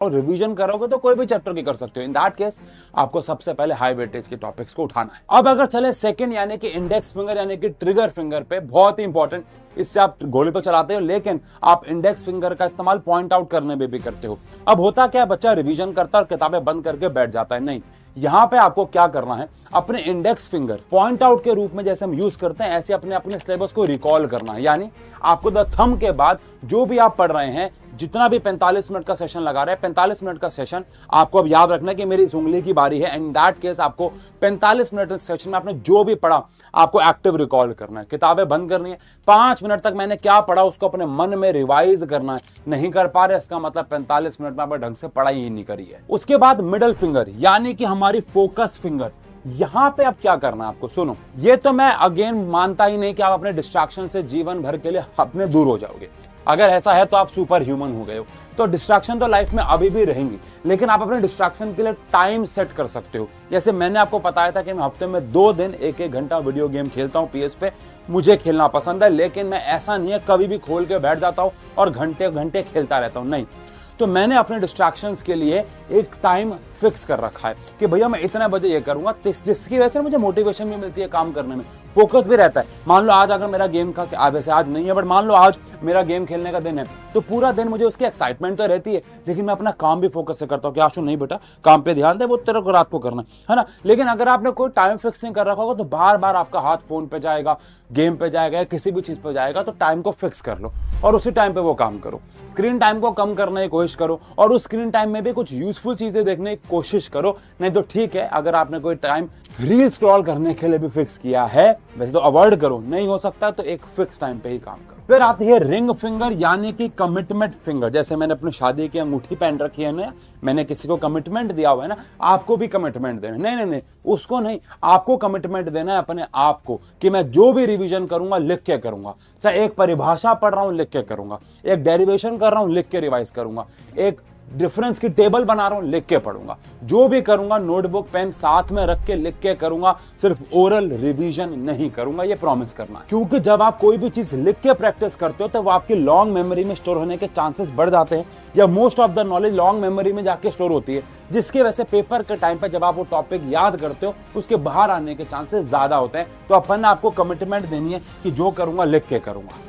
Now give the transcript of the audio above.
और रिवीजन करोगे तो कोई भी चैप्टर की कर सकते हो। इन दैट केस आपको सबसे पहले हाई वेटेज के टॉपिक्स को उठाना है। अब अगर चले सेकंड यानी कि इंडेक्स फिंगर यानी कि ट्रिगर फिंगर पे, बहुत ही इंपॉर्टेंट, इससे आप गोले पर चलाते हो लेकिन आप इंडेक्स फिंगर का इस्तेमाल पॉइंट आउट करने में भी करते हो। अब होता क्या, बच्चा रिवीजन करता है और किताबें बंद करके बैठ जाता है। नहीं, यहां पे आपको क्या करना है, अपने इंडेक्स फिंगर पॉइंट आउट के रूप में जैसे हम यूज करते हैं ऐसे अपने अपने सिलेबस को रिकॉल करना है। यानी आपको द थंब के बाद जो भी आप पढ़ रहे हैं, जितना भी 45 मिनट का सेशन लगा रहे हैं, 45 मिनट का सेशन आपको अब याद रखना है कि मेरी इस उंगली की बारी है। इन दैट केस आपको 45 मिनट सेशन में आपने जो भी पढ़ा आपको एक्टिव रिकॉल करना है, किताबें बंद करनी है। 5 मिनट तक मैंने क्या पढ़ा उसको अपने मन में रिवाइज करना है। नहीं कर पा रहे इसका मतलब 45 मिनट में आपने ढंग से पढ़ाई ही नहीं करी है। उसके बाद मिडल फिंगर यानी कि हमारी फोकस फिंगर, यहां पे अब क्या करना है आपको, सुनो। ये तो मैं अगेन मानता ही नहीं कि आप अपने डिस्ट्रैक्शन से जीवन भर के लिए अपने दूर हो जाओगे। अगर ऐसा है तो आप सुपर ह्यूमन हो गए हो। तो डिस्ट्रैक्शन तो लाइफ में अभी भी रहेंगी, लेकिन आप अपने डिस्ट्रैक्शन के लिए टाइम सेट कर सकते हो। जैसे मैंने आपको बताया था कि मैं हफ्ते में 2 दिन 1-1 घंटा वीडियो गेम खेलता हूँ PS पे। मुझे खेलना पसंद है, लेकिन मैं ऐसा नहीं है कभी भी खोल के बैठ जाता हूँ और घंटे घंटे खेलता रहता हूँ, नहीं। तो मैंने अपने डिस्ट्रैक्शंस के लिए एक टाइम फिक्स कर रखा है कि भैया मैं इतने बजे ये करूंगा, जिसकी वजह से मुझे मोटिवेशन भी मिलती है काम करने में, फोकस भी रहता है। मान लो आज अगर मेरा गेम का, वैसे आज नहीं है बट मान लो आज मेरा गेम खेलने का दिन है, तो पूरा दिन मुझे उसकी एक्साइटमेंट तो रहती है, लेकिन मैं अपना काम भी फोकस से करता हूँ कि आशु नहीं बेटा काम पे ध्यान दे, वो तेरे को रात को करना है ना। लेकिन अगर आपने कोई टाइम फिक्स नहीं कर रखा होगा तो बार बार आपका हाथ फोन पे जाएगा, गेम पे जाएगा या किसी भी चीज पे जाएगा। तो टाइम को फिक्स कर लो और उसी टाइम पे वो काम करो। स्क्रीन टाइम को कम करने की कोशिश करो और उस स्क्रीन टाइम में भी कुछ यूजफुल चीजें देखने की कोशिश करो। नहीं तो ठीक है, अगर आपने कोई टाइम रील स्क्रॉल करने के लिए भी फिक्स किया है, वैसे तो अवॉइड करो, नहीं हो सकता तो एक फिक्स टाइम पे ही काम करो। फिर आती है रिंग फिंगर यानी कि कमिटमेंट फिंगर। जैसे मैंने अपनी शादी की अंगूठी पहन रखी है ना, मैंने किसी को कमिटमेंट दिया हुआ है ना, आपको भी कमिटमेंट देना। नहीं नहीं नहीं, उसको नहीं, आपको कमिटमेंट देना है अपने आप को कि मैं जो भी रिवीजन करूंगा लिख के करूंगा। चाहे एक परिभाषा पढ़ रहा हूं लिख के करूंगा, एक डेरिवेशन कर रहा हूं लिख के रिवाइज करूंगा, एक डिफरेंस की टेबल बना रहा हूं लिख के पढ़ूंगा। जो भी करूंगा नोटबुक पेन साथ में रख के लिख के करूंगा, सिर्फ ओरल रिवीजन नहीं करूंगा, ये प्रॉमिस करना। क्योंकि जब आप कोई भी चीज लिख के प्रैक्टिस करते हो तो वो आपकी लॉन्ग मेमोरी में स्टोर होने के चांसेस बढ़ जाते हैं, या most of the knowledge long memory में जाके स्टोर होती है, जिसकी वजह से पेपर के टाइम पे जब आप वो टॉपिक याद करते हो उसके बाहर आने के चांसेस ज्यादा होते हैं। तो अपन आपको कमिटमेंट देनी है कि जो करूंगा लिख के करूंगा।